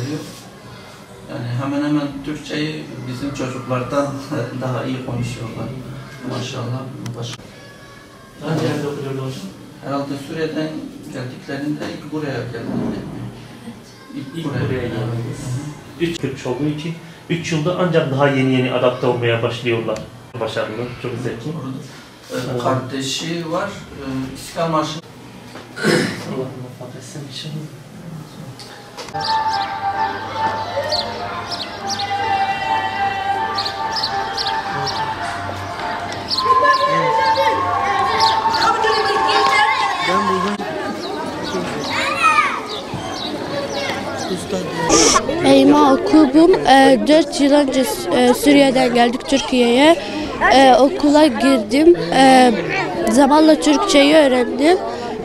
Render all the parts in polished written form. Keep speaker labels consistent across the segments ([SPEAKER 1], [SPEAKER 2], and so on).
[SPEAKER 1] geliyor. Yani hemen hemen Türkçeyi bizim çocuklardan daha iyi konuşuyorlar. Maşallah.
[SPEAKER 2] Hangi yerde okuyordu hocam?
[SPEAKER 1] Herhalde Suriye'den geldiklerinde ilk buraya geldiler.
[SPEAKER 2] İlk buraya geldiniz. 3 Türkçe olduğu için 3 yılda ancak daha yeni adapte olmaya başlıyorlar. Başarılı, çok zeki.
[SPEAKER 1] Kardeşi var, İstiklal Marşı.
[SPEAKER 2] Allah'ım affetsin inşallah.
[SPEAKER 3] Eyma Okubum. 4 yıl önce Suriye'den geldik Türkiye'ye. Okula girdim. Zamanla Türkçeyi öğrendim.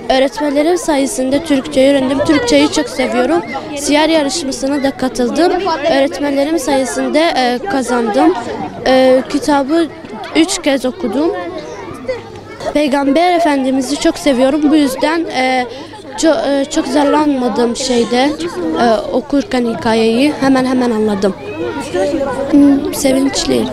[SPEAKER 3] Öğretmenlerim sayesinde Türkçeyi öğrendim. Türkçeyi çok seviyorum. Siyer yarışmasına da katıldım. Öğretmenlerim sayesinde kazandım. Kitabı 3 kez okudum. Peygamber Efendimiz'i çok seviyorum. Bu yüzden çok zorlanmadım okurken hikayeyi hemen anladım. Sevinçliyim.